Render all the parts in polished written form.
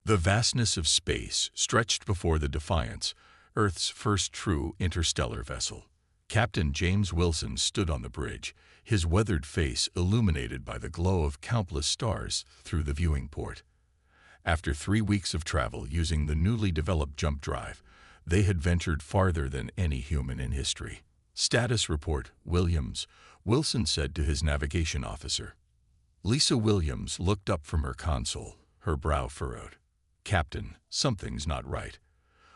The vastness of space stretched before the Defiance, Earth's first true interstellar vessel. Captain James Wilson stood on the bridge, his weathered face illuminated by the glow of countless stars through the viewing port. After 3 weeks of travel using the newly developed jump drive, they had ventured farther than any human in history. Status report, Williams, Wilson said to his navigation officer. Lisa Williams looked up from her console, her brow furrowed. Captain, something's not right.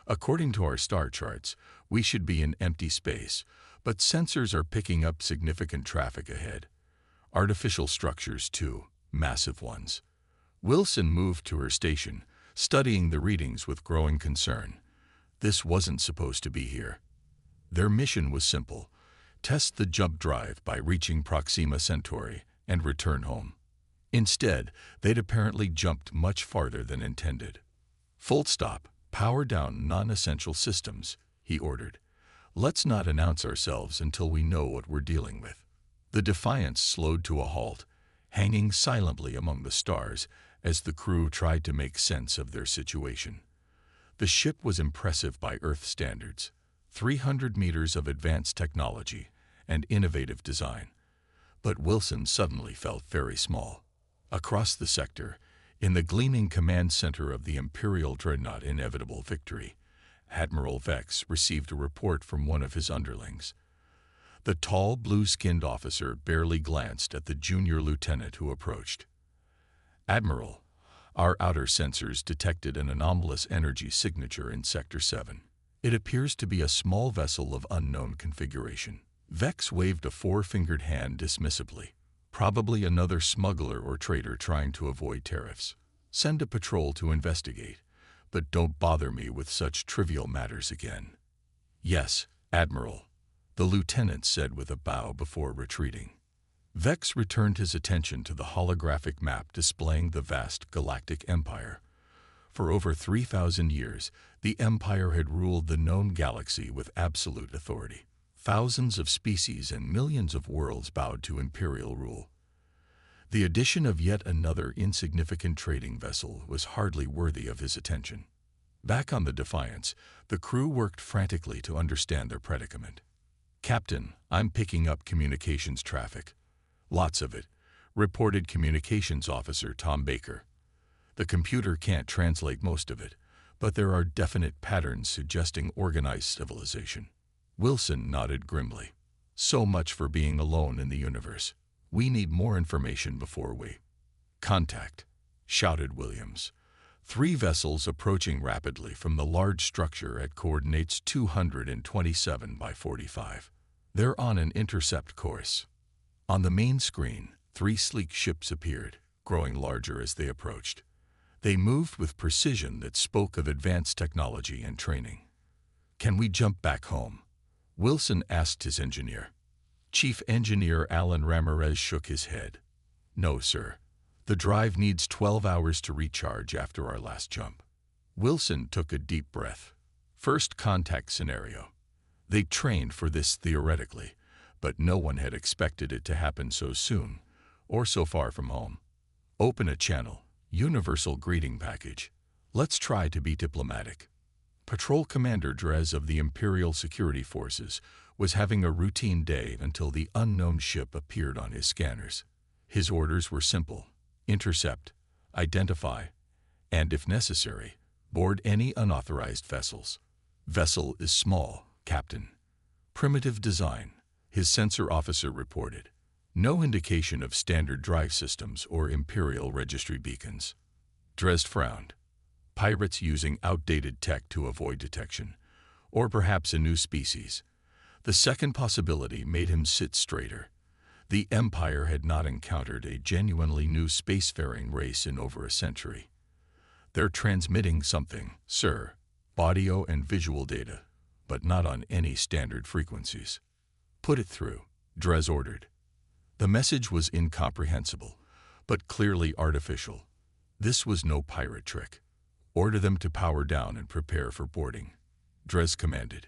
According to our star charts, we should be in empty space, but sensors are picking up significant traffic ahead. Artificial structures, too, massive ones. Wilson moved to her station, studying the readings with growing concern. This wasn't supposed to be here. Their mission was simple: test the jump drive by reaching Proxima Centauri and return home. Instead, they'd apparently jumped much farther than intended. Full stop. Power down non-essential systems, he ordered. Let's not announce ourselves until we know what we're dealing with. The Defiance slowed to a halt, hanging silently among the stars as the crew tried to make sense of their situation. The ship was impressive by Earth standards, 300 meters of advanced technology and innovative design. But Wilson suddenly felt very small. Across the sector, in the gleaming command center of the Imperial dreadnought Inevitable Victory, Admiral Vex received a report from one of his underlings. The tall, blue-skinned officer barely glanced at the junior lieutenant who approached. Admiral, our outer sensors detected an anomalous energy signature in Sector 7. It appears to be a small vessel of unknown configuration. Vex waved a four-fingered hand dismissively. Probably another smuggler or trader trying to avoid tariffs. Send a patrol to investigate, but don't bother me with such trivial matters again. Yes, Admiral, the lieutenant said with a bow before retreating. Vex returned his attention to the holographic map displaying the vast galactic empire. For over 3,000 years, the empire had ruled the known galaxy with absolute authority. Thousands of species and millions of worlds bowed to imperial rule. The addition of yet another insignificant trading vessel was hardly worthy of his attention. Back on the Defiance, the crew worked frantically to understand their predicament. Captain, I'm picking up communications traffic. Lots of it, reported Communications Officer Tom Baker. The computer can't translate most of it, but there are definite patterns suggesting organized civilization. Wilson nodded grimly. So much for being alone in the universe. We need more information before we... Contact, shouted Williams. 3 vessels approaching rapidly from the large structure at coordinates 227 by 45. They're on an intercept course. On the main screen, 3 sleek ships appeared, growing larger as they approached. They moved with precision that spoke of advanced technology and training. Can we jump back home? Wilson asked his engineer. Chief Engineer Alan Ramirez shook his head. No, sir. The drive needs 12 hours to recharge after our last jump. Wilson took a deep breath. First contact scenario. They trained for this theoretically, but no one had expected it to happen so soon, or so far from home. Open a channel, universal greeting package. Let's try to be diplomatic. Patrol Commander Drez of the Imperial Security Forces was having a routine day until the unknown ship appeared on his scanners. His orders were simple: intercept, identify, and, if necessary, board any unauthorized vessels. Vessel is small, Captain. Primitive design, his sensor officer reported. No indication of standard drive systems or Imperial registry beacons. Drez frowned. Pirates using outdated tech to avoid detection, or perhaps a new species. The second possibility made him sit straighter. The Empire had not encountered a genuinely new spacefaring race in over a century. They're transmitting something, sir, audio and visual data, but not on any standard frequencies. Put it through, Drez ordered. The message was incomprehensible, but clearly artificial. This was no pirate trick. Order them to power down and prepare for boarding, Drez commanded.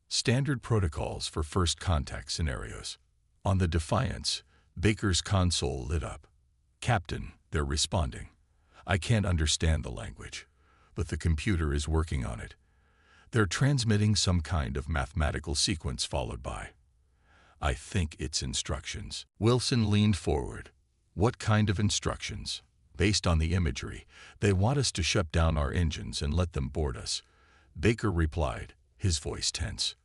Standard protocols for first contact scenarios. On the Defiance, Baker's console lit up. Captain, they're responding. I can't understand the language. but the computer is working on it. They're transmitting some kind of mathematical sequence followed by, I think it's instructions. Wilson leaned forward. What kind of instructions? Based on the imagery, they want us to shut down our engines and let them board us. Baker replied, his voice tense.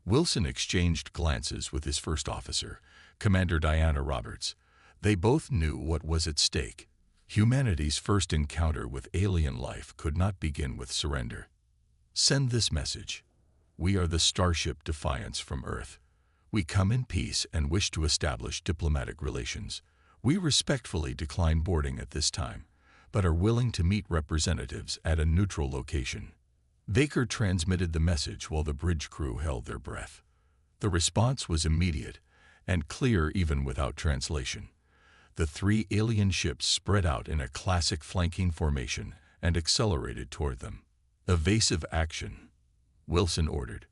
Wilson exchanged glances with his first officer, Commander Diana Roberts. They both knew what was at stake. Humanity's first encounter with alien life could not begin with surrender. Send this message. We are the Starship Defiance from Earth. We come in peace and wish to establish diplomatic relations. We respectfully decline boarding at this time, but are willing to meet representatives at a neutral location. Baker transmitted the message while the bridge crew held their breath. The response was immediate and clear even without translation. The three alien ships spread out in a classic flanking formation and accelerated toward them. Evasive action, Wilson ordered.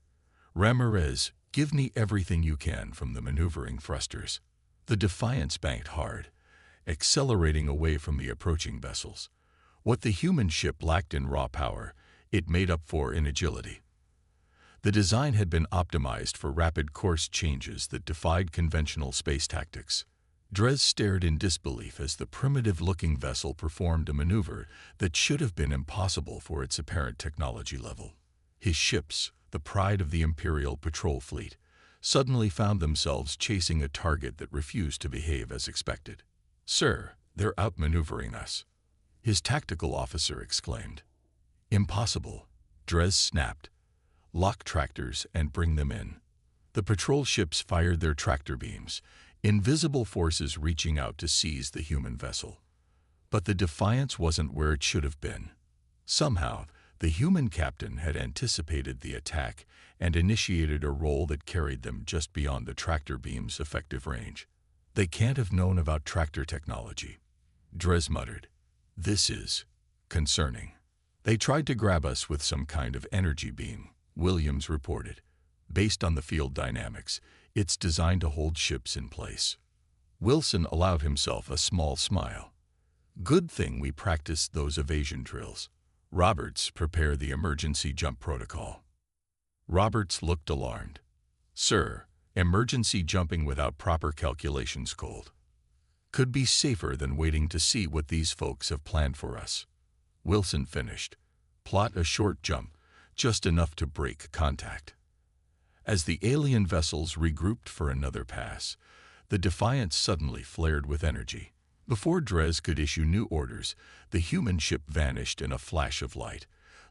Ramirez, give me everything you can from the maneuvering thrusters. The Defiance banked hard, accelerating away from the approaching vessels. What the human ship lacked in raw power, it made up for in agility. The design had been optimized for rapid course changes that defied conventional space tactics. Dres stared in disbelief as the primitive-looking vessel performed a maneuver that should have been impossible for its apparent technology level. His ships, the pride of the Imperial Patrol Fleet, suddenly found themselves chasing a target that refused to behave as expected. "Sir, they're outmaneuvering us," his tactical officer exclaimed. "Impossible," Dres snapped. "Lock tractors and bring them in." The patrol ships fired their tractor beams, invisible forces reaching out to seize the human vessel. But the Defiance wasn't where it should have been. Somehow, the human captain had anticipated the attack and initiated a roll that carried them just beyond the tractor beam's effective range. "They can't have known about tractor technology," Dres muttered. "This is concerning." "They tried to grab us with some kind of energy beam," Williams reported. "Based on the field dynamics, it's designed to hold ships in place." Wilson allowed himself a small smile. "Good thing we practiced those evasion drills. Roberts, prepare the emergency jump protocol." Roberts looked alarmed. "Sir, emergency jumping without proper calculations cold. Could be safer than waiting to see what these folks have planned for us." Wilson finished. "Plot a short jump, just enough to break contact." As the alien vessels regrouped for another pass, the Defiance suddenly flared with energy. Before Dres could issue new orders, the human ship vanished in a flash of light,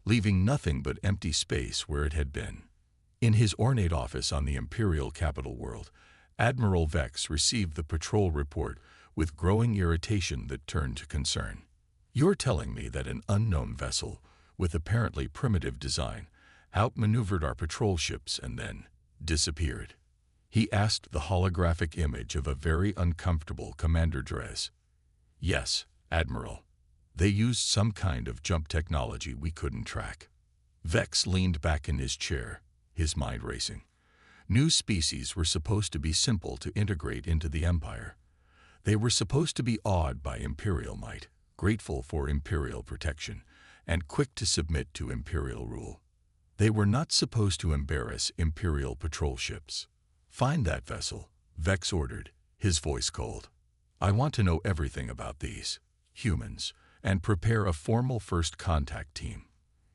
leaving nothing but empty space where it had been. In his ornate office on the Imperial capital world, Admiral Vex received the patrol report with growing irritation that turned to concern. "You're telling me that an unknown vessel, with apparently primitive design, outmaneuvered our patrol ships and then disappeared?" He asked the holographic image of a very uncomfortable Commander Dres. "Yes, Admiral. They used some kind of jump technology we couldn't track." Vex leaned back in his chair, his mind racing. New species were supposed to be simple to integrate into the Empire. They were supposed to be awed by Imperial might, grateful for Imperial protection, and quick to submit to Imperial rule. They were not supposed to embarrass Imperial patrol ships. "Find that vessel," Vex ordered, his voice cold. "I want to know everything about these humans, and prepare a formal first contact team.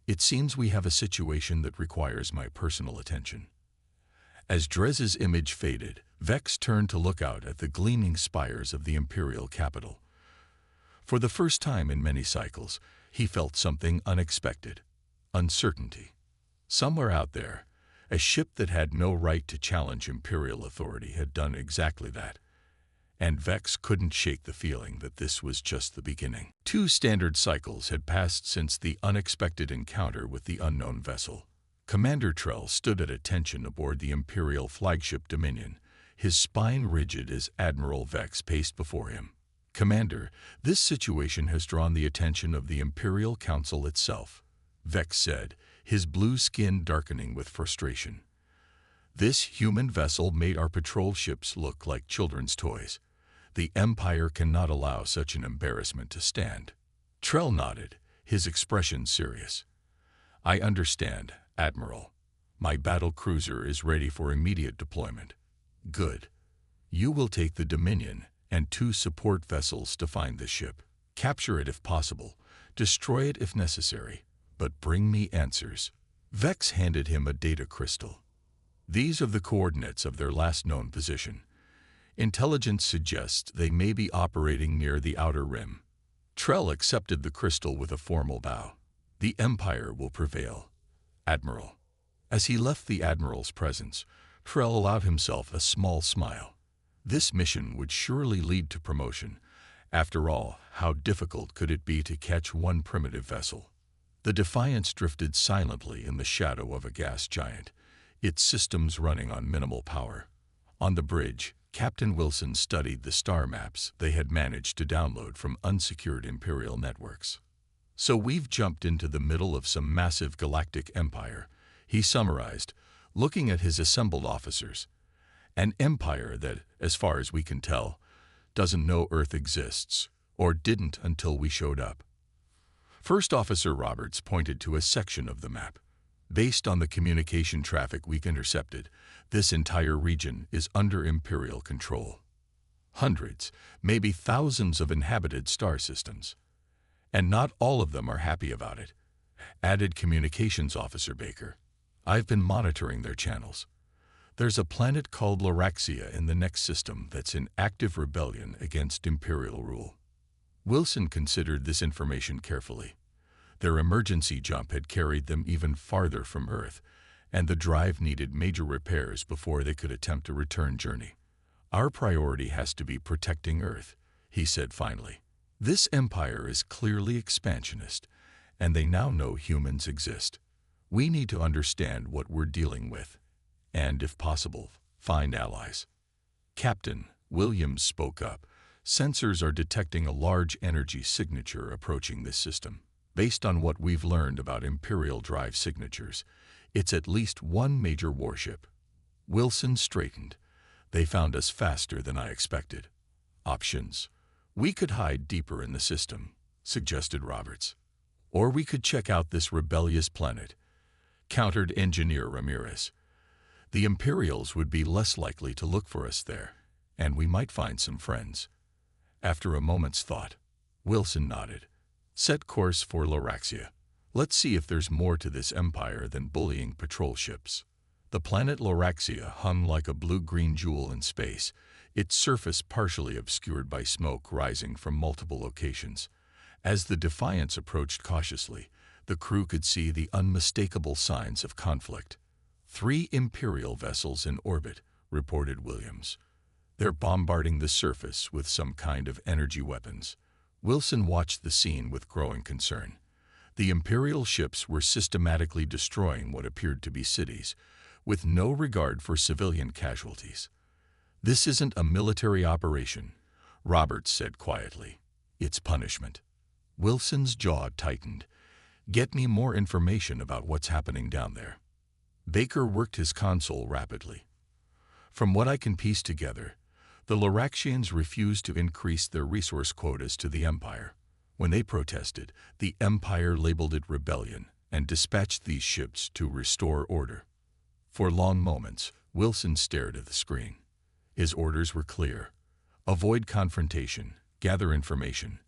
It seems we have a situation that requires my personal attention." As Dres's image faded, Vex turned to look out at the gleaming spires of the Imperial capital. For the first time in many cycles, he felt something unexpected: uncertainty. Somewhere out there, a ship that had no right to challenge Imperial authority had done exactly that. And Vex couldn't shake the feeling that this was just the beginning. 2 standard cycles had passed since the unexpected encounter with the unknown vessel. Commander Trell stood at attention aboard the Imperial flagship Dominion, his spine rigid as Admiral Vex paced before him. "Commander, this situation has drawn the attention of the Imperial Council itself," Vex said, his blue skin darkening with frustration. "This human vessel made our patrol ships look like children's toys. The Empire cannot allow such an embarrassment to stand." Trell nodded, his expression serious. "I understand, Admiral. My battle cruiser is ready for immediate deployment." "Good. You will take the Dominion and 2 support vessels to find this ship. Capture it if possible, destroy it if necessary, but bring me answers." Vex handed him a data crystal. "These are the coordinates of their last known position. Intelligence suggests they may be operating near the outer rim." Trell accepted the crystal with a formal bow. "The Empire will prevail, Admiral." As he left the Admiral's presence, Trell allowed himself a small smile. This mission would surely lead to promotion. After all, how difficult could it be to catch one primitive vessel? The Defiance drifted silently in the shadow of a gas giant, its systems running on minimal power. On the bridge, Captain Wilson studied the star maps they had managed to download from unsecured Imperial networks. "So we've jumped into the middle of some massive galactic empire," he summarized, looking at his assembled officers. "An empire that, as far as we can tell, doesn't know Earth exists, or didn't until we showed up." First Officer Roberts pointed to a section of the map. "Based on the communication traffic we've intercepted, this entire region is under Imperial control. Hundreds, maybe thousands of inhabited star systems. And not all of them are happy about it," added Communications Officer Baker. "I've been monitoring their channels. There's a planet called Loraxia in the next system that's in active rebellion against Imperial rule." Wilson considered this information carefully. Their emergency jump had carried them even farther from Earth, and the drive needed major repairs before they could attempt a return journey. "Our priority has to be protecting Earth," he said finally. "This empire is clearly expansionist, and they now know humans exist. We need to understand what we're dealing with, and, if possible, find allies." "Captain," Williams spoke up, "sensors are detecting a large energy signature approaching this system. Based on what we've learned about Imperial drive signatures, it's at least one major warship." Wilson straightened. "They found us faster than I expected." "Options. We could hide deeper in the system," suggested Roberts. "Or we could check out this rebellious planet," countered Engineer Ramirez. "The Imperials would be less likely to look for us there, and we might find some friends." After a moment's thought, Wilson nodded. "Set course for Loraxia. Let's see if there's more to this empire than bullying patrol ships." The planet Loraxia hung like a blue-green jewel in space, its surface partially obscured by smoke rising from multiple locations. As the Defiance approached cautiously, the crew could see the unmistakable signs of conflict. 3 Imperial vessels in orbit," reported Williams. "They're bombarding the surface with some kind of energy weapons." Wilson watched the scene with growing concern. The Imperial ships were systematically destroying what appeared to be cities, with no regard for civilian casualties. "This isn't a military operation," Roberts said quietly. "It's punishment." Wilson's jaw tightened. "Get me more information about what's happening down there." Baker worked his console rapidly. "From what I can piece together, the Loraxians refused to increase their resource quotas to the Empire. When they protested, the Empire labeled it rebellion and dispatched these ships to restore order." For long moments, Wilson stared at the screen. His orders were clear: avoid confrontation, gather information,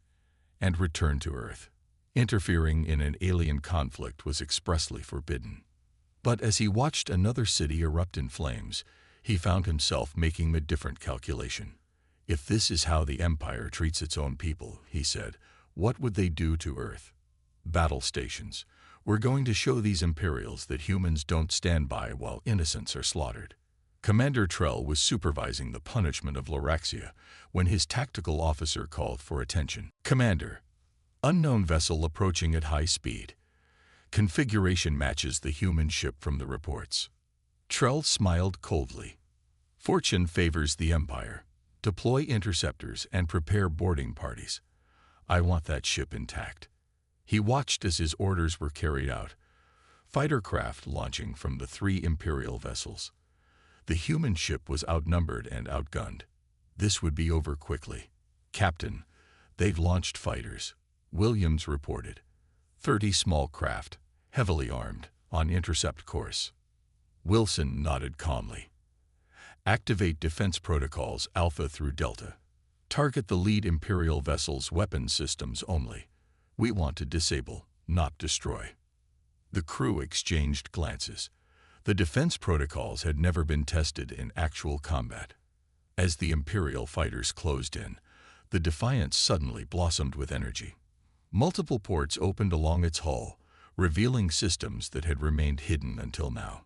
and return to Earth. Interfering in an alien conflict was expressly forbidden. But as he watched another city erupt in flames, he found himself making a different calculation. "If this is how the Empire treats its own people," he said, "what would they do to Earth?" "Battle stations. We're going to show these Imperials that humans don't stand by while innocents are slaughtered." Commander Trell was supervising the punishment of Loraxia when his tactical officer called for attention. "Commander, unknown vessel approaching at high speed. Configuration matches the human ship from the reports." Trell smiled coldly. "Fortune favors the Empire. Deploy interceptors and prepare boarding parties. I want that ship intact." He watched as his orders were carried out, fighter craft launching from the 3 Imperial vessels. The human ship was outnumbered and outgunned. This would be over quickly. "Captain, they've launched fighters," Williams reported. 30 small craft, heavily armed, on intercept course. Wilson nodded calmly. Activate defense protocols Alpha through Delta. Target the lead Imperial vessel's weapon systems only. We want to disable, not destroy. The crew exchanged glances. The defense protocols had never been tested in actual combat. As the Imperial fighters closed in, the Defiance suddenly blossomed with energy. Multiple ports opened along its hull, revealing systems that had remained hidden until now.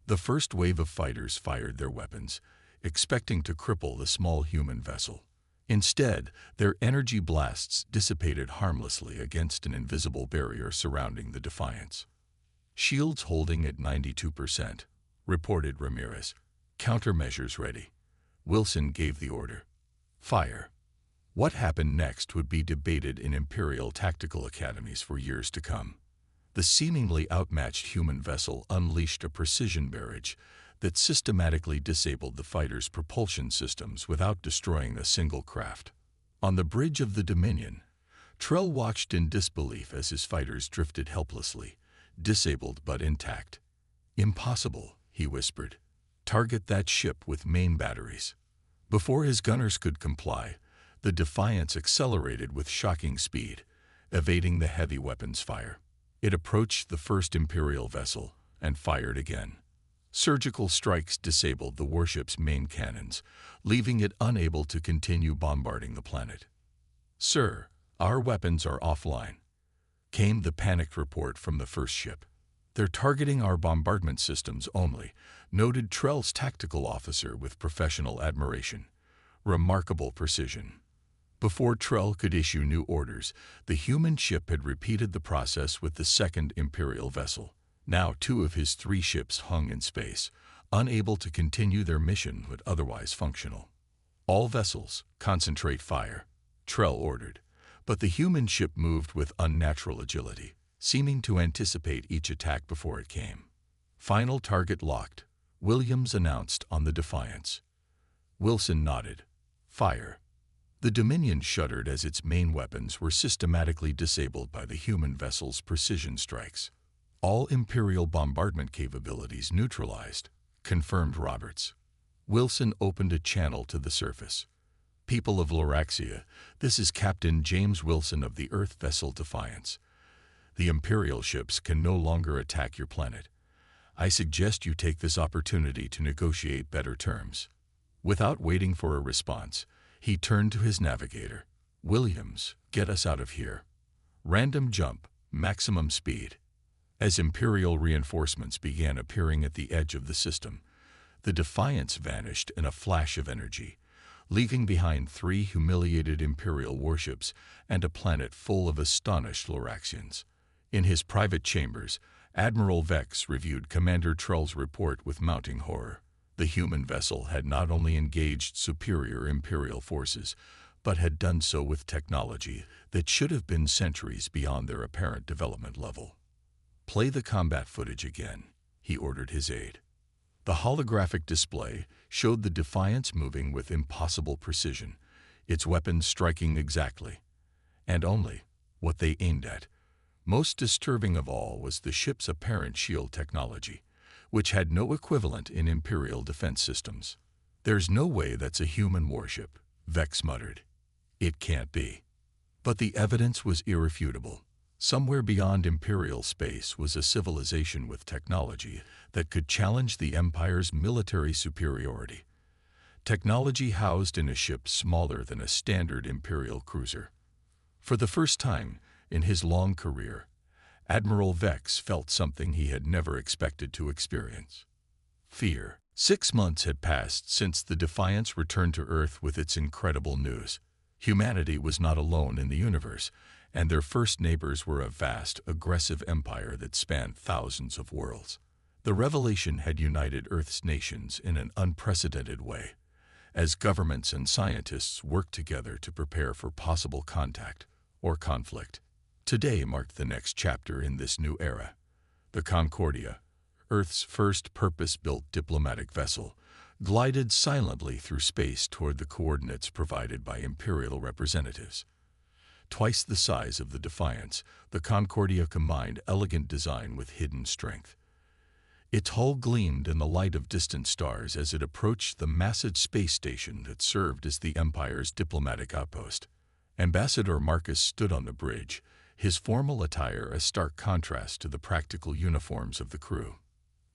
The first wave of fighters fired their weapons, expecting to cripple the small human vessel. Instead, their energy blasts dissipated harmlessly against an invisible barrier surrounding the Defiance. Shields holding at 92%, reported Ramirez. Countermeasures ready. Wilson gave the order. Fire. What happened next would be debated in Imperial tactical academies for years to come. The seemingly outmatched human vessel unleashed a precision barrage that systematically disabled the fighter's propulsion systems without destroying a single craft. On the bridge of the Dominion, Trell watched in disbelief as his fighters drifted helplessly, disabled but intact. Impossible, he whispered. Target that ship with main batteries. Before his gunners could comply, the Defiance accelerated with shocking speed, evading the heavy weapons fire. It approached the first Imperial vessel and fired again. Surgical strikes disabled the warship's main cannons, leaving it unable to continue bombarding the planet. "Sir, our weapons are offline," came the panicked report from the first ship. "They're targeting our bombardment systems only," noted Trell's tactical officer with professional admiration. Remarkable precision. Before Trell could issue new orders, the human ship had repeated the process with the second Imperial vessel. Now 2 of his 3 ships hung in space, unable to continue their mission but otherwise functional. "All vessels, concentrate fire," Trell ordered, but the human ship moved with unnatural agility, seeming to anticipate each attack before it came. "Final target locked," Williams announced on the Defiance. Wilson nodded. "Fire." The Dominion shuddered as its main weapons were systematically disabled by the human vessel's precision strikes. "All Imperial bombardment capabilities neutralized," confirmed Roberts. Wilson opened a channel to the surface. "People of Loraxia, this is Captain James Wilson of the Earth vessel Defiance. The Imperial ships can no longer attack your planet. I suggest you take this opportunity to negotiate better terms." Without waiting for a response, he turned to his navigator. "Williams, get us out of here. Random jump, maximum speed." As Imperial reinforcements began appearing at the edge of the system, the Defiance vanished in a flash of energy, leaving behind 3 humiliated Imperial warships and a planet full of astonished Loraxians. In his private chambers, Admiral Vex reviewed Commander Trell's report with mounting horror. The human vessel had not only engaged superior Imperial forces, but had done so with technology that should have been centuries beyond their apparent development level. "Play the combat footage again," he ordered his aide. The holographic display showed the Defiance moving with impossible precision, its weapons striking exactly, and only, what they aimed at. Most disturbing of all was the ship's apparent shield technology, which had no equivalent in Imperial defense systems. "There's no way that's a human warship," Vex muttered. "It can't be." But the evidence was irrefutable. Somewhere beyond Imperial space was a civilization with technology that could challenge the Empire's military superiority. Technology housed in a ship smaller than a standard Imperial cruiser. For the first time in his long career, Admiral Vex felt something he had never expected to experience: fear. 6 months had passed since the Defiance returned to Earth with its incredible news. Humanity was not alone in the universe, and their first neighbors were a vast, aggressive empire that spanned thousands of worlds. The revelation had united Earth's nations in an unprecedented way, as governments and scientists worked together to prepare for possible contact or conflict. Today marked the next chapter in this new era. The Concordia, Earth's first purpose-built diplomatic vessel, glided silently through space toward the coordinates provided by Imperial representatives. Twice the size of the Defiance, the Concordia combined elegant design with hidden strength. Its hull gleamed in the light of distant stars as it approached the massive space station that served as the Empire's diplomatic outpost. Ambassador Marcus stood on the bridge, his formal attire a stark contrast to the practical uniforms of the crew.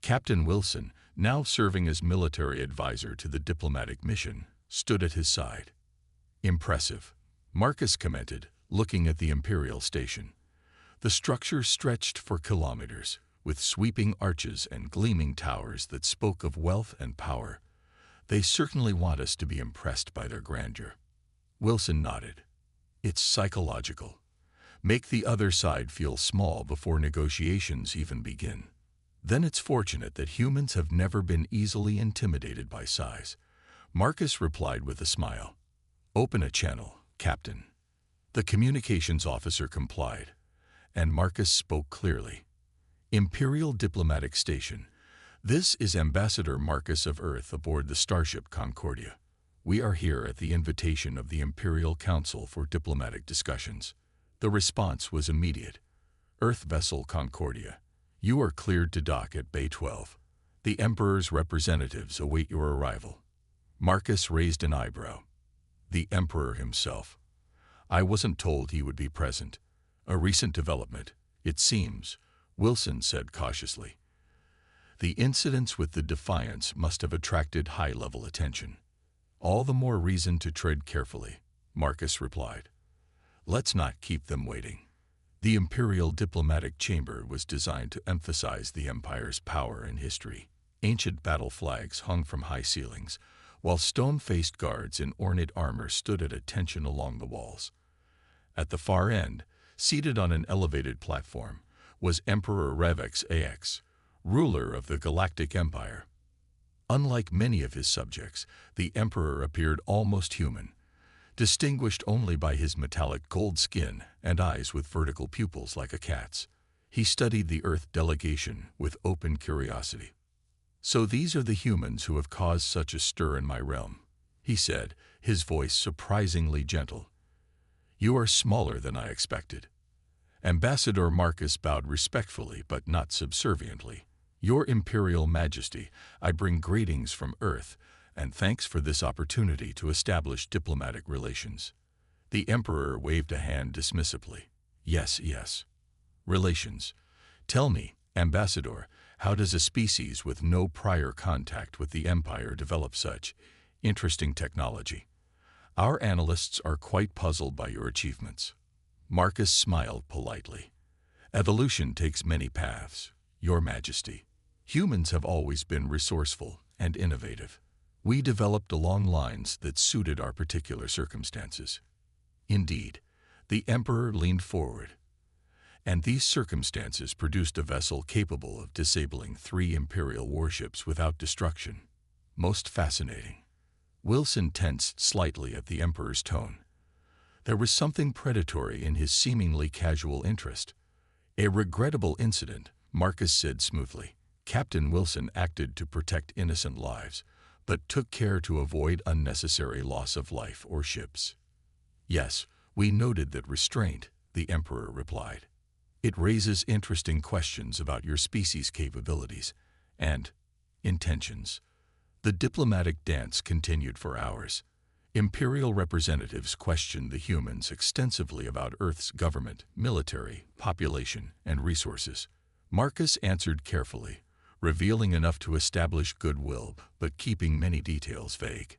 Captain Wilson, now serving as military advisor to the diplomatic mission, stood at his side. "Impressive," Marcus commented, looking at the Imperial station. The structure stretched for kilometers, with sweeping arches and gleaming towers that spoke of wealth and power. "They certainly want us to be impressed by their grandeur." Wilson nodded. "It's psychological. Make the other side feel small before negotiations even begin. Then it's fortunate that humans have never been easily intimidated by size." Marcus replied with a smile. "Open a channel, Captain." The communications officer complied, and Marcus spoke clearly. "Imperial Diplomatic Station. This is Ambassador Marcus of Earth aboard the starship Concordia. We are here at the invitation of the Imperial Council for diplomatic discussions." The response was immediate. "Earth vessel Concordia, you are cleared to dock at Bay 12. The Emperor's representatives await your arrival." Marcus raised an eyebrow. "The Emperor himself? I wasn't told he would be present. A recent development, it seems," Wilson said cautiously. "The incidents with the Defiance must have attracted high-level attention." "All the more reason to tread carefully," Marcus replied. "Let's not keep them waiting." The Imperial Diplomatic Chamber was designed to emphasize the Empire's power and history. Ancient battle flags hung from high ceilings, while stone-faced guards in ornate armor stood at attention along the walls. At the far end, seated on an elevated platform, was Emperor Revex AX, ruler of the Galactic Empire. Unlike many of his subjects, the Emperor appeared almost human, distinguished only by his metallic gold skin and eyes with vertical pupils like a cat's. He studied the Earth delegation with open curiosity. "So these are the humans who have caused such a stir in my realm," he said, his voice surprisingly gentle. "You are smaller than I expected." Ambassador Marcus bowed respectfully but not subserviently. "Your Imperial Majesty, I bring greetings from Earth, and thanks for this opportunity to establish diplomatic relations." The Emperor waved a hand dismissively. Yes. Relations. Tell me, Ambassador, how does a species with no prior contact with the Empire develop such interesting technology? Our analysts are quite puzzled by your achievements." Marcus smiled politely. "Evolution takes many paths, Your Majesty. Humans have always been resourceful and innovative. We developed along lines that suited our particular circumstances." "Indeed," the Emperor leaned forward. "And these circumstances produced a vessel capable of disabling 3 Imperial warships without destruction. Most fascinating." Wilson tensed slightly at the Emperor's tone. There was something predatory in his seemingly casual interest. "A regrettable incident," Marcus said smoothly. "Captain Wilson acted to protect innocent lives, but took care to avoid unnecessary loss of life or ships." "Yes, we noted that restraint," the Emperor replied. "It raises interesting questions about your species' capabilities and intentions." The diplomatic dance continued for hours. Imperial representatives questioned the humans extensively about Earth's government, military, population, and resources. Marcus answered carefully, revealing enough to establish goodwill but keeping many details vague.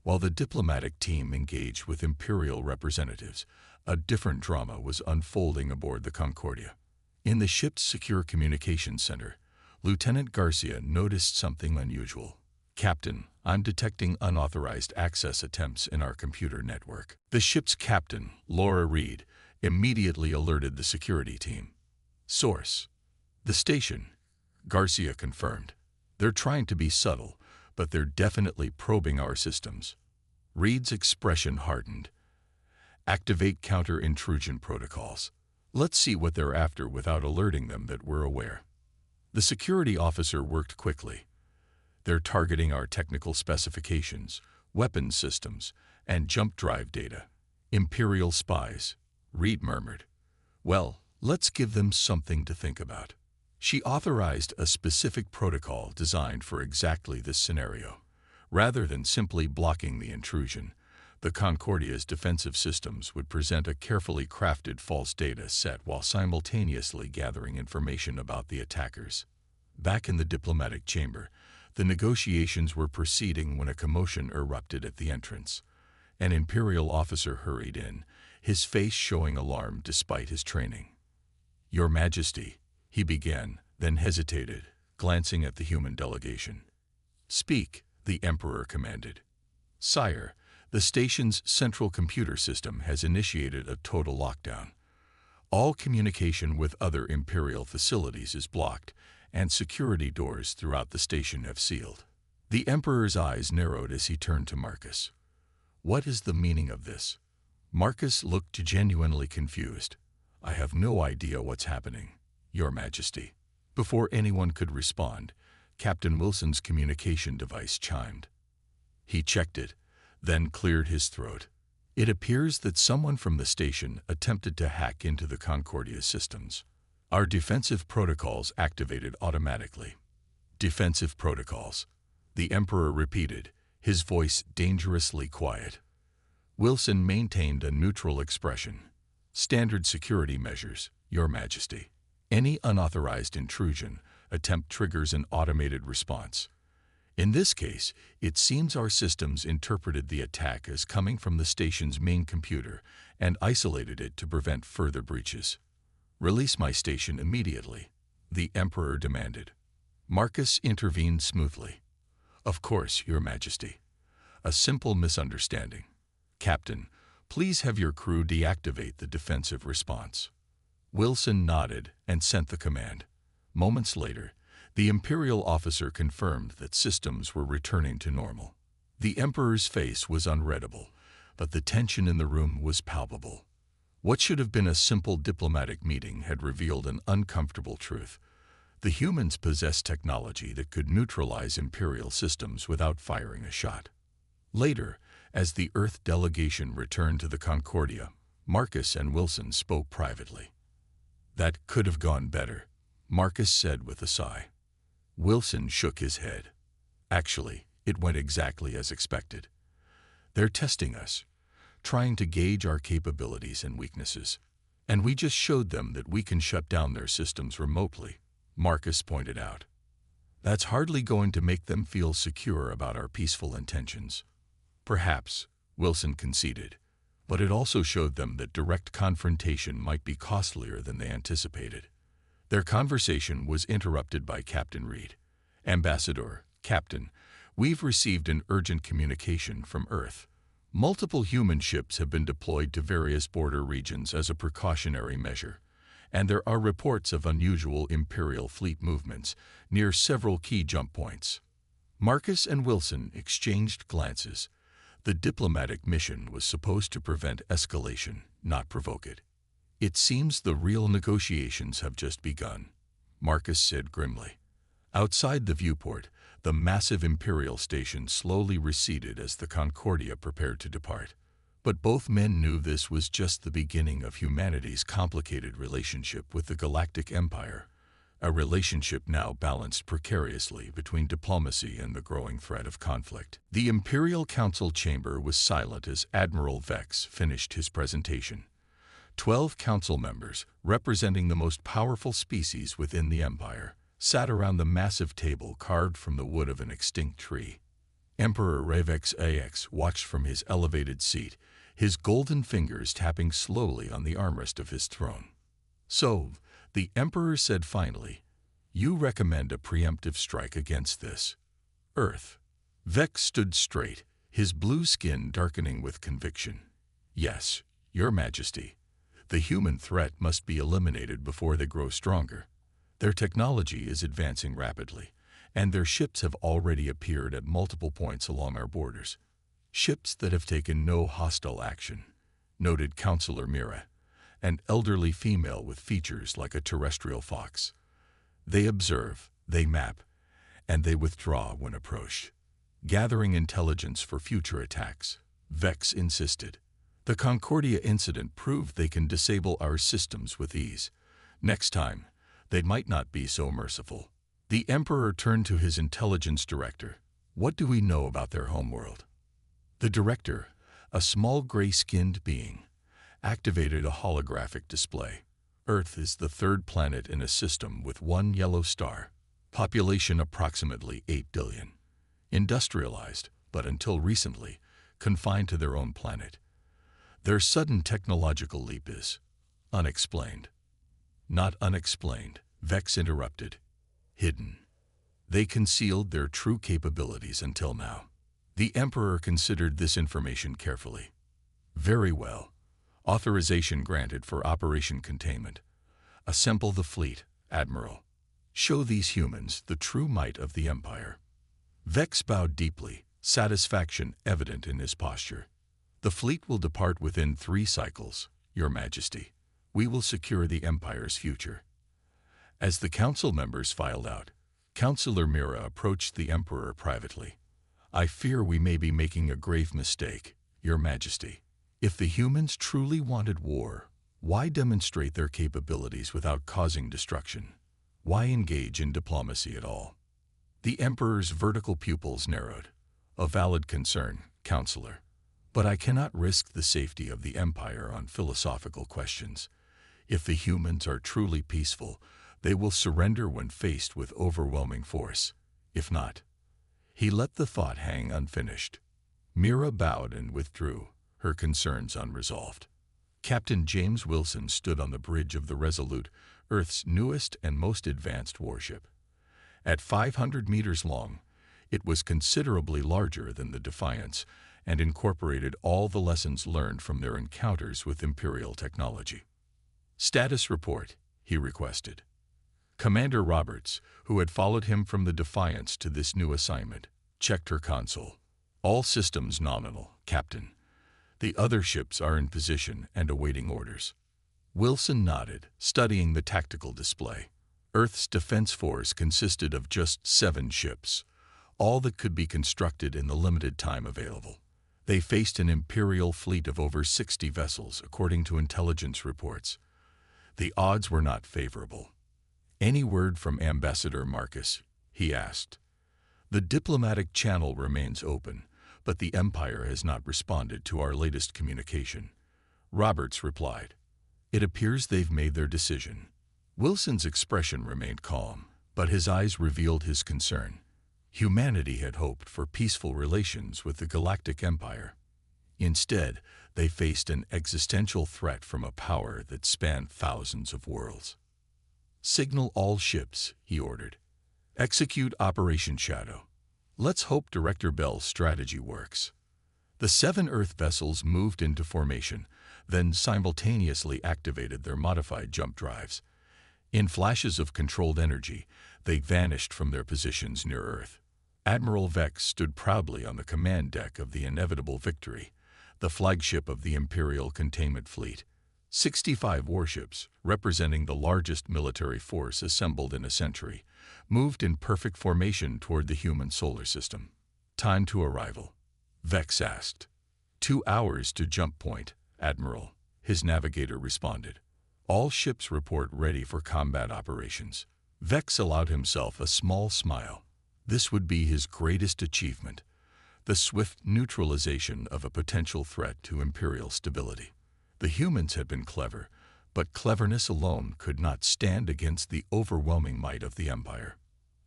While the diplomatic team engaged with Imperial representatives, a different drama was unfolding aboard the Concordia. In the ship's secure communications center, Lieutenant Garcia noticed something unusual. "Captain, I'm detecting unauthorized access attempts in our computer network." The ship's captain, Laura Reed, immediately alerted the security team. "Source: the station," Garcia confirmed. "They're trying to be subtle, but they're definitely probing our systems." Reed's expression hardened. "Activate counter-intrusion protocols. Let's see what they're after without alerting them that we're aware." The security officer worked quickly. "They're targeting our technical specifications, weapons systems, and jump drive data. Imperial spies," Reed murmured. Well, let's give them something to think about. She authorized a specific protocol designed for exactly this scenario. Rather than simply blocking the intrusion, the Concordia's defensive systems would present a carefully crafted false data set while simultaneously gathering information about the attackers. Back in the diplomatic chamber, the negotiations were proceeding when a commotion erupted at the entrance. An Imperial officer hurried in, his face showing alarm despite his training. "Your Majesty," he began, then hesitated, glancing at the human delegation. "Speak," the Emperor commanded. "Sire, the station's central computer system has initiated a total lockdown. All communication with other Imperial facilities is blocked, and security doors throughout the station have sealed." The Emperor's eyes narrowed as he turned to Marcus. "What is the meaning of this?" Marcus looked genuinely confused. "I have no idea what's happening, Your Majesty." Before anyone could respond, Captain Wilson's communication device chimed. He checked it, then cleared his throat. "It appears that someone from the station attempted to hack into the Concordia systems. Our defensive protocols activated automatically." "Defensive protocols," the Emperor repeated, his voice dangerously quiet. Wilson maintained a neutral expression. "Standard security measures, Your Majesty. Any unauthorized intrusion attempt triggers an automated response. In this case, it seems our systems interpreted the attack as coming from the station's main computer and isolated it to prevent further breaches." "Release my station immediately," the Emperor demanded. Marcus intervened smoothly. "Of course, Your Majesty. A simple misunderstanding. Captain, please have your crew deactivate the defensive response." Wilson nodded and sent the command. Moments later, the Imperial officer confirmed that systems were returning to normal. The Emperor's face was unreadable, but the tension in the room was palpable. What should have been a simple diplomatic meeting had revealed an uncomfortable truth. The humans possessed technology that could neutralize Imperial systems without firing a shot. Later, as the Earth delegation returned to the Concordia, Marcus and Wilson spoke privately. "That could have gone better," Marcus said with a sigh. Wilson shook his head. "Actually, it went exactly as expected. They're testing us, trying to gauge our capabilities and weaknesses. And we just showed them that we can shut down their systems remotely," Marcus pointed out. "That's hardly going to make them feel secure about our peaceful intentions." "Perhaps," Wilson conceded, "but it also showed them that direct confrontation might be costlier than they anticipated." Their conversation was interrupted by Captain Reed. "Ambassador, Captain, we've received an urgent communication from Earth. Multiple human ships have been deployed to various border regions as a precautionary measure, and there are reports of unusual Imperial fleet movements near several key jump points." Marcus and Wilson exchanged glances. The diplomatic mission was supposed to prevent escalation, not provoke it. "It seems the real negotiations have just begun," Marcus said grimly. Outside the viewport, the massive Imperial station slowly receded as the Concordia prepared to depart. But both men knew this was just the beginning of humanity's complicated relationship with the Galactic Empire, a relationship now balanced precariously between diplomacy and the growing threat of conflict. The Imperial Council chamber was silent as Admiral Vex finished his presentation. 12 council members, representing the most powerful species within the Empire, sat around the massive table carved from the wood of an extinct tree. Emperor Revex AX watched from his elevated seat, his golden fingers tapping slowly on the armrest of his throne. "So," the Emperor said finally, "you recommend a preemptive strike against this Earth?" Vex stood straight, his blue skin darkening with conviction. "Yes, Your Majesty. The human threat must be eliminated before they grow stronger. Their technology is advancing rapidly, and their ships have already appeared at multiple points along our borders. Ships that have taken no hostile action," noted Councillor Mira, an elderly female with features like a terrestrial fox. "They observe, they map, and they withdraw when approached, gathering intelligence for future attacks," Vex insisted. The Concordia incident proved they can disable our systems with ease. Next time, they might not be so merciful. The Emperor turned to his intelligence director. What do we know about their homeworld? The director, a small gray-skinned being, activated a holographic display. Earth is the third planet in a system with one yellow star. Population approximately 8 billion. Industrialized, but until recently, confined to their own planet. Their sudden technological leap is unexplained. Not unexplained, Vex interrupted. Hidden. They concealed their true capabilities until now. The Emperor considered this information carefully. Very well. Authorization granted for Operation Containment. Assemble the fleet, Admiral. Show these humans the true might of the Empire. Vex bowed deeply, satisfaction evident in his posture. The fleet will depart within 3 cycles, Your Majesty. We will secure the Empire's future. As the council members filed out, Councillor Mira approached the Emperor privately. I fear we may be making a grave mistake, Your Majesty. If the humans truly wanted war, why demonstrate their capabilities without causing destruction? Why engage in diplomacy at all? The Emperor's vertical pupils narrowed. A valid concern, Counselor. But I cannot risk the safety of the Empire on philosophical questions. If the humans are truly peaceful, they will surrender when faced with overwhelming force. If not, he let the thought hang unfinished. Mira bowed and withdrew, her concerns unresolved. Captain James Wilson stood on the bridge of the Resolute, Earth's newest and most advanced warship. At 500 meters long, it was considerably larger than the Defiance and incorporated all the lessons learned from their encounters with Imperial technology. Status report, he requested. Commander Roberts, who had followed him from the Defiance to this new assignment, checked her console. All systems nominal, Captain. The other ships are in position and awaiting orders. Wilson nodded, studying the tactical display. Earth's defense force consisted of just 7 ships, all that could be constructed in the limited time available. They faced an Imperial fleet of over 60 vessels, according to intelligence reports. The odds were not favorable. Any word from Ambassador Marcus? He asked. The diplomatic channel remains open, but the Empire has not responded to our latest communication. Roberts replied. It appears they've made their decision. Wilson's expression remained calm, but his eyes revealed his concern. Humanity had hoped for peaceful relations with the Galactic Empire. Instead, they faced an existential threat from a power that spanned thousands of worlds. Signal all ships, he ordered. Execute Operation Shadow. Let's hope Director Bell's strategy works. The 7 Earth vessels moved into formation, then simultaneously activated their modified jump drives. In flashes of controlled energy, they vanished from their positions near Earth. Admiral Vex stood proudly on the command deck of the Inevitable Victory, the flagship of the Imperial Containment Fleet. 65 warships, representing the largest military force assembled in a century, moved in perfect formation toward the human solar system. Time to arrival, Vex asked. 2 hours to jump point, Admiral, his navigator responded. All ships report ready for combat operations. Vex allowed himself a small smile. This would be his greatest achievement, the swift neutralization of a potential threat to Imperial stability. The humans had been clever, but cleverness alone could not stand against the overwhelming might of the Empire.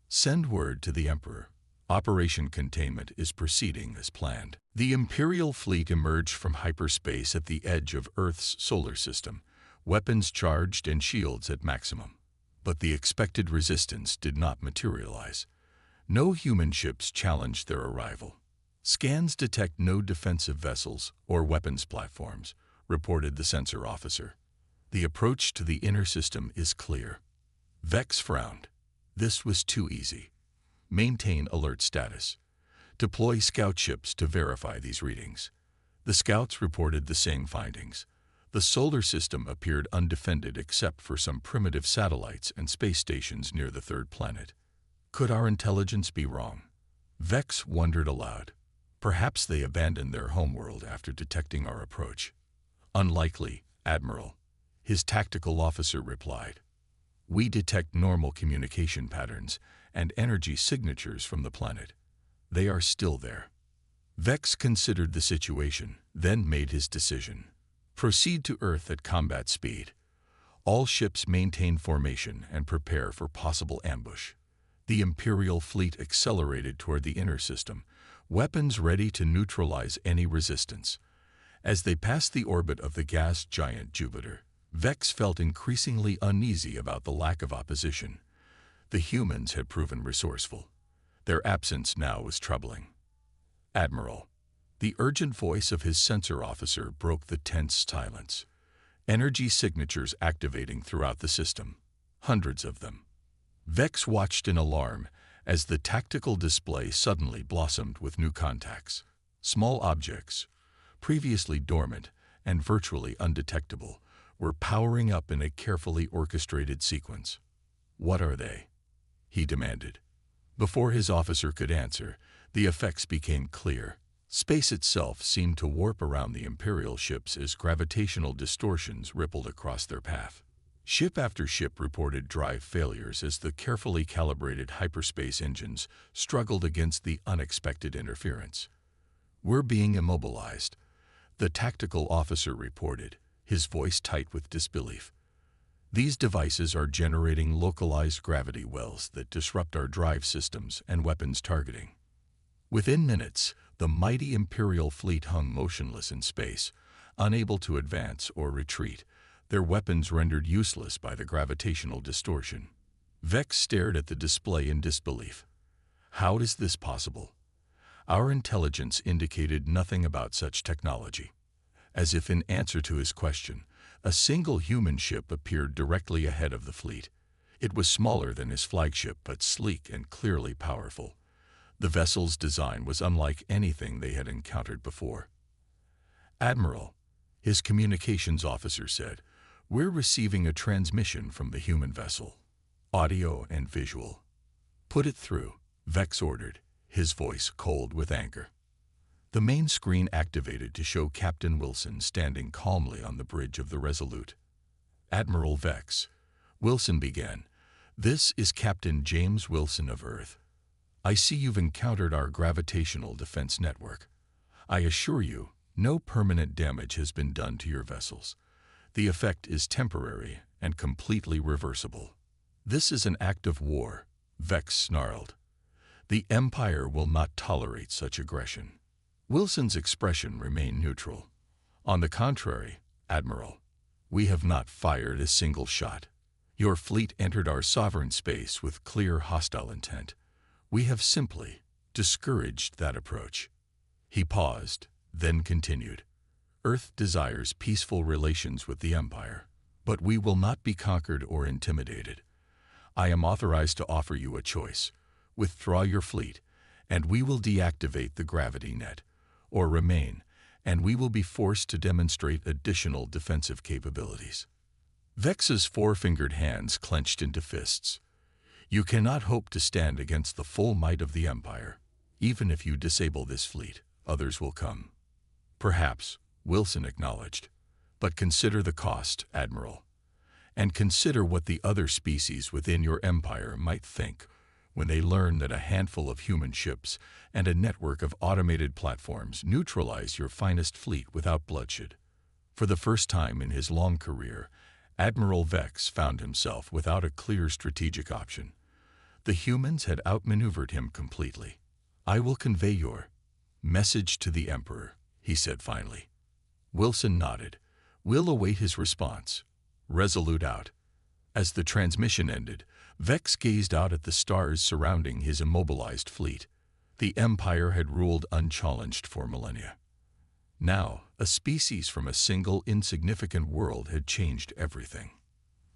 Send word to the Emperor. Operation Containment is proceeding as planned. The Imperial fleet emerged from hyperspace at the edge of Earth's solar system, weapons charged and shields at maximum. But the expected resistance did not materialize. No human ships challenged their arrival. Scans detect no defensive vessels or weapons platforms, reported the sensor officer. The approach to the inner system is clear. Vex frowned. This was too easy. Maintain alert status. Deploy scout ships to verify these readings. The scouts reported the same findings. The solar system appeared undefended except for some primitive satellites and space stations near the 3rd planet. Could our intelligence be wrong? Vex wondered aloud. Perhaps they abandoned their homeworld after detecting our approach. "Unlikely, Admiral," his tactical officer replied. "We detect normal communication patterns and energy signatures from the planet. They are still there." Vex considered the situation, then made his decision. Proceed to Earth at combat speed. All ships maintain formation and prepare for possible ambush. The Imperial fleet accelerated toward the inner system, weapons ready to neutralize any resistance. As they passed the orbit of the gas giant Jupiter, Vex felt increasingly uneasy about the lack of opposition. The humans had proven resourceful. Their absence now was troubling. "Admiral." The urgent voice of his sensor officer broke the tense silence. Energy signatures activating throughout the system. Hundreds of them. Vex watched in alarm as the tactical display suddenly blossomed with new contacts. Small objects, previously dormant and virtually undetectable, were powering up in a carefully orchestrated sequence. "What are they?" he demanded. Before his officer could answer, the effects became clear. Space itself seemed to warp around the Imperial ships as gravitational distortions rippled across their path. Ship after ship reported drive failures as the carefully calibrated hyperspace engines struggled against the unexpected interference. "We're being immobilized," the tactical officer reported, his voice tight with disbelief. "These devices are generating localized gravity wells that disrupt our drive systems and weapons targeting." Within minutes, the mighty Imperial fleet hung motionless in space, unable to advance or retreat, their weapons rendered useless by the gravitational distortion. Vex stared at the display in disbelief. "How is this possible? Our intelligence indicated nothing about such technology." As if in answer to his question, a single human ship appeared directly ahead of the fleet. It was smaller than his flagship, but sleek and clearly powerful. The vessel's design was unlike anything they had encountered before. "Admiral," his communications officer said, "we're receiving a transmission from the human vessel. Audio and visual." "Put it through," Vex ordered, his voice cold with anger. The main screen activated to show Captain Wilson standing calmly on the bridge of the Resolute. "Admiral Vex," Wilson began, "this is Captain James Wilson of Earth. I see you've encountered our gravitational defense network. I assure you, no permanent damage has been done to your vessels. The effect is temporary and completely reversible." "This is an act of war," Vex snarled. "The Empire will not tolerate such aggression." Wilson's expression remained neutral. "On the contrary, Admiral, we have not fired a single shot. Your fleet entered our sovereign space with clear hostile intent. We have simply discouraged that approach." He paused, then continued. "Earth desires peaceful relations with the Empire, but we will not be conquered or intimidated. I am authorized to offer you a choice. Withdraw your fleet, and we will deactivate the gravity net, or remain, and we will be forced to demonstrate additional defensive capabilities." Vex's four-fingered hands clenched into fists. "You cannot hope to stand against the full might of the Empire. Even if you disable this fleet, others will come." "Perhaps," Wilson acknowledged. "But consider the cost, Admiral. And consider what the other species within your empire might think when they learn that a handful of human ships and a network of automated platforms neutralize your finest fleet without bloodshed." For the first time in his long career, Admiral Vex found himself without a clear strategic option. The humans had outmaneuvered him completely. "I will convey your message to the Emperor," he said finally. Wilson nodded. "We'll await his response. Resolute out." As the transmission ended, Vex gazed out at the stars surrounding his immobilized fleet. The Empire had ruled unchallenged for millennia. Now, a species from a single insignificant world had changed everything.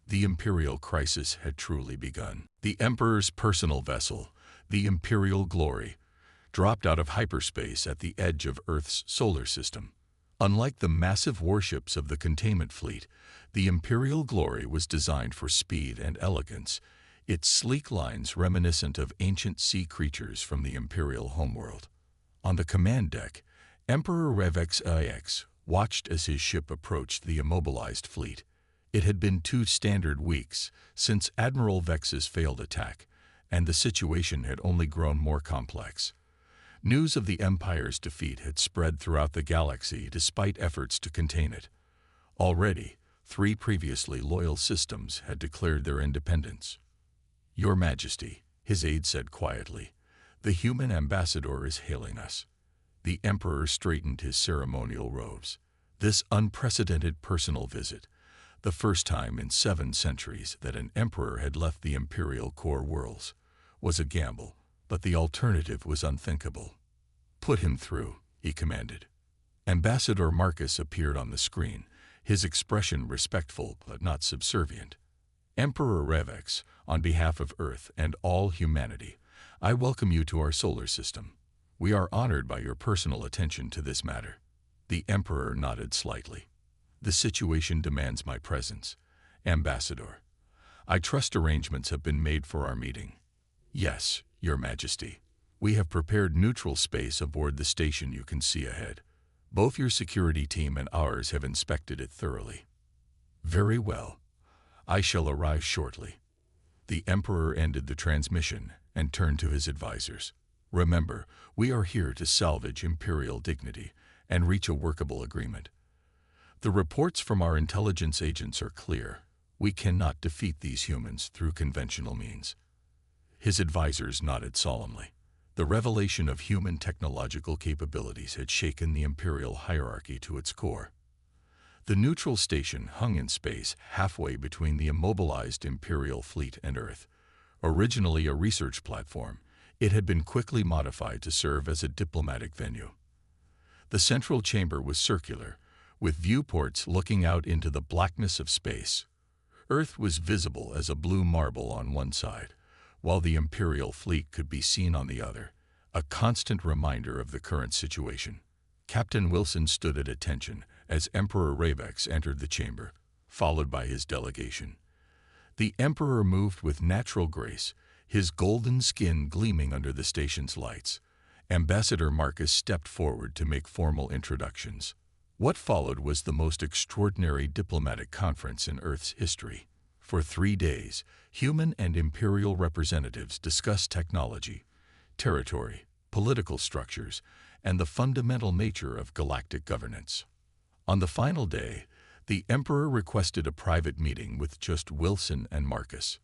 The Imperial crisis had truly begun. The Emperor's personal vessel, the Imperial Glory, dropped out of hyperspace at the edge of Earth's solar system. Unlike the massive warships of the containment fleet, the Imperial Glory was designed for speed and elegance, its sleek lines reminiscent of ancient sea creatures from the Imperial homeworld. On the command deck, Emperor Revex IX watched as his ship approached the immobilized fleet. It had been 2 standard weeks since Admiral Vex's failed attack, and the situation had only grown more complex. News of the Empire's defeat had spread throughout the galaxy despite efforts to contain it. Already, 3 previously loyal systems had declared their independence. "Your Majesty," his aide said quietly, "the human ambassador is hailing us." The Emperor straightened his ceremonial robes. This unprecedented personal visit, the first time in 7 centuries that an emperor had left the imperial core worlds, was a gamble, but the alternative was unthinkable. "Put him through," he commanded. Ambassador Marcus appeared on the screen, his expression respectful but not subservient. "Emperor Revex, on behalf of Earth and all humanity, I welcome you to our solar system. We are honored by your personal attention to this matter." The Emperor nodded slightly. "The situation demands my presence, Ambassador. I trust arrangements have been made for our meeting." "Yes, Your Majesty. We have prepared neutral space aboard the station you can see ahead. Both your security team and ours have inspected it thoroughly." "Very well. I shall arrive shortly." The Emperor ended the transmission and turned to his advisors. "Remember, we are here to salvage imperial dignity and reach a workable agreement. The reports from our intelligence agents are clear. We cannot defeat these humans through conventional means." His advisors nodded solemnly. The revelation of human technological capabilities had shaken the imperial hierarchy to its core. The neutral station hung in space halfway between the immobilized imperial fleet and Earth. Originally a research platform, it had been quickly modified to serve as a diplomatic venue. The central chamber was circular, with viewports looking out into the blackness of space. Earth was visible as a blue marble on one side, while the imperial fleet could be seen on the other, a constant reminder of the current situation. Captain Wilson stood at attention as Emperor Revex entered the chamber, followed by his delegation. The Emperor moved with natural grace, his golden skin gleaming under the station's lights. Ambassador Marcus stepped forward to make formal introductions. What followed was the most extraordinary diplomatic conference in Earth's history. For 3 days, human and imperial representatives discussed technology, territory, political structures, and the fundamental nature of galactic governance. On the final day, the Emperor requested a private meeting with just Wilson and Marcus.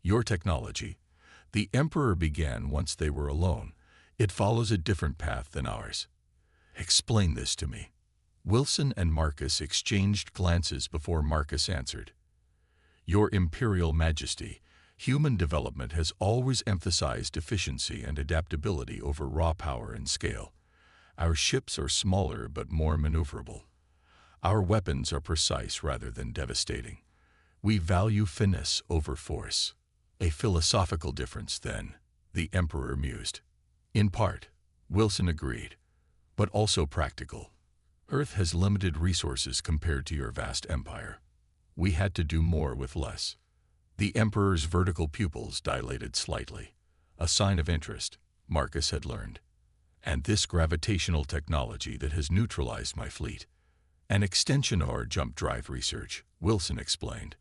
"Your technology," the Emperor began once they were alone, "it follows a different path than ours." "Explain this to me." Wilson and Marcus exchanged glances before Marcus answered. "Your Imperial Majesty, human development has always emphasized efficiency and adaptability over raw power and scale. Our ships are smaller but more maneuverable. Our weapons are precise rather than devastating. We value finesse over force." "A philosophical difference, then," the Emperor mused. "In part," Wilson agreed, "but also practical. Earth has limited resources compared to your vast empire. We had to do more with less." The Emperor's vertical pupils dilated slightly, a sign of interest, Marcus had learned. "And this gravitational technology that has neutralized my fleet. An extension of our jump drive research," Wilson explained.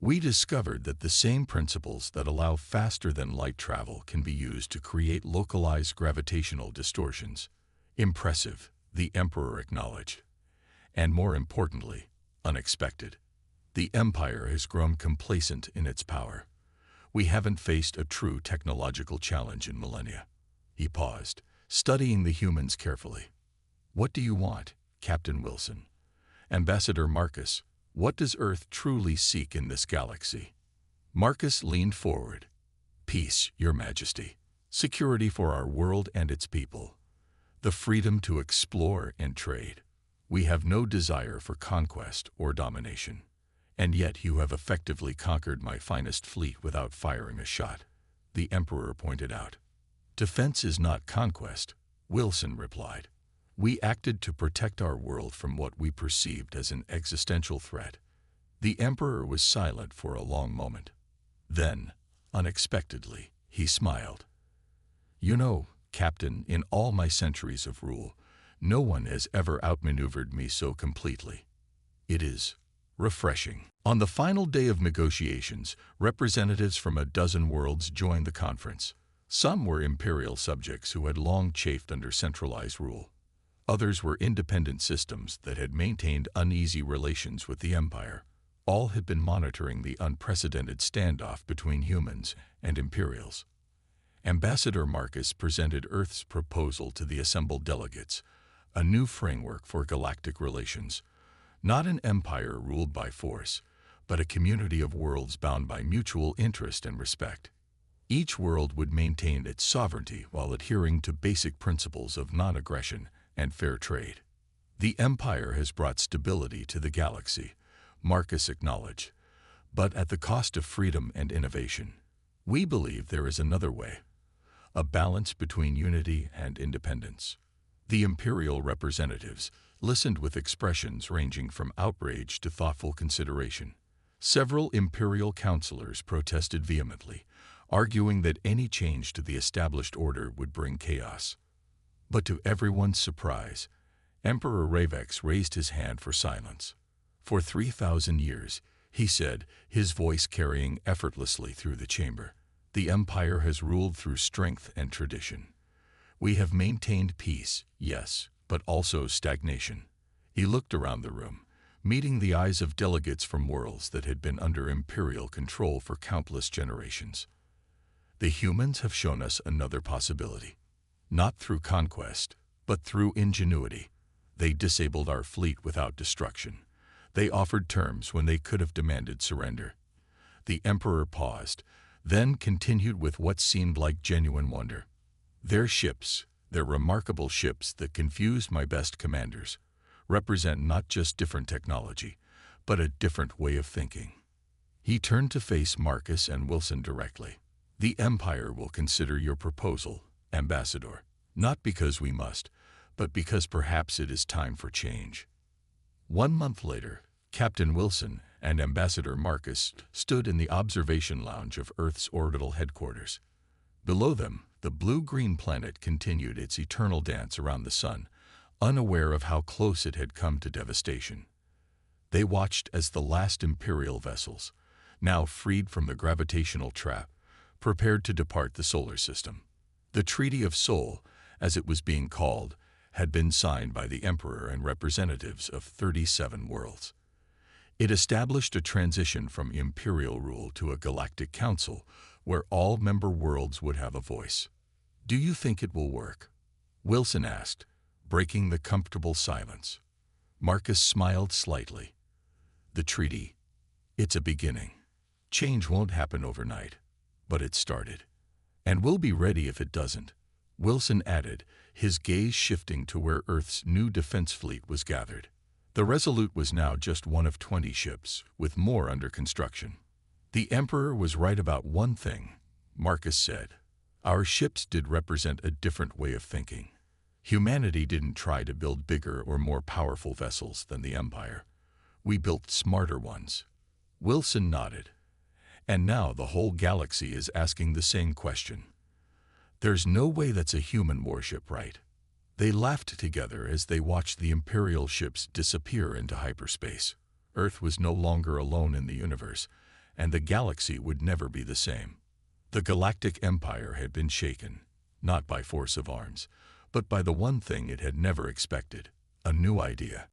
"We discovered that the same principles that allow faster-than-light travel can be used to create localized gravitational distortions." "Impressive," the Emperor acknowledged. "And more importantly, unexpected. The Empire has grown complacent in its power. We haven't faced a true technological challenge in millennia." He paused, studying the humans carefully. "What do you want, Captain Wilson? Ambassador Marcus, what does Earth truly seek in this galaxy?" Marcus leaned forward. "Peace, Your Majesty. Security for our world and its people. The freedom to explore and trade. We have no desire for conquest or domination. And yet you have effectively conquered my finest fleet without firing a shot," the Emperor pointed out. "Defense is not conquest," Wilson replied. "We acted to protect our world from what we perceived as an existential threat." The Emperor was silent for a long moment. Then, unexpectedly, he smiled. "You know, Captain, in all my centuries of rule, No one has ever outmaneuvered me so completely. It is refreshing. On the final day of negotiations, representatives from a dozen worlds joined the conference. Some were imperial subjects who had long chafed under centralized rule. Others were independent systems that had maintained uneasy relations with the Empire. All had been monitoring the unprecedented standoff between humans and Imperials. Ambassador Marcus presented Earth's proposal to the assembled delegates, a new framework for galactic relations. Not an empire ruled by force, but a community of worlds bound by mutual interest and respect. Each world would maintain its sovereignty while adhering to basic principles of non-aggression and fair trade. The Empire has brought stability to the galaxy, Marcus acknowledged, but at the cost of freedom and innovation. We believe there is another way, a balance between unity and independence. The Imperial representatives listened with expressions ranging from outrage to thoughtful consideration. Several Imperial councilors protested vehemently, arguing that any change to the established order would bring chaos. But to everyone's surprise, Emperor Ravex raised his hand for silence. For 3,000 years, he said, his voice carrying effortlessly through the chamber, the Empire has ruled through strength and tradition. We have maintained peace, yes, but also stagnation. He looked around the room, meeting the eyes of delegates from worlds that had been under Imperial control for countless generations. The humans have shown us another possibility. Not through conquest, but through ingenuity. They disabled our fleet without destruction. They offered terms when they could have demanded surrender. The Emperor paused, then continued with what seemed like genuine wonder. Their ships, their remarkable ships that confused my best commanders, represent not just different technology, but a different way of thinking. He turned to face Marcus and Wilson directly. The Empire will consider your proposal, Ambassador, not because we must, but because perhaps it is time for change. 1 month later, Captain Wilson and Ambassador Marcus stood in the observation lounge of Earth's orbital headquarters. Below them, the blue-green planet continued its eternal dance around the sun, unaware of how close it had come to devastation. They watched as the last Imperial vessels, now freed from the gravitational trap, prepared to depart the solar system. The Treaty of Sol, as it was being called, had been signed by the Emperor and representatives of 37 worlds. It established a transition from imperial rule to a galactic council where all member worlds would have a voice. "Do you think it will work?" Wilson asked, breaking the comfortable silence. Marcus smiled slightly. "The treaty, it's a beginning. Change won't happen overnight, but it started. And we'll be ready if it doesn't," Wilson added, his gaze shifting to where Earth's new defense fleet was gathered. The Resolute was now just one of 20 ships, with more under construction. "The Emperor was right about one thing," Marcus said. "Our ships did represent a different way of thinking. Humanity didn't try to build bigger or more powerful vessels than the Empire. We built smarter ones." Wilson nodded. "And now the whole galaxy is asking the same question. There's no way that's a human warship, right?" They laughed together as they watched the Imperial ships disappear into hyperspace. Earth was no longer alone in the universe, and the galaxy would never be the same. The Galactic Empire had been shaken, not by force of arms, but by the one thing it had never expected, a new idea.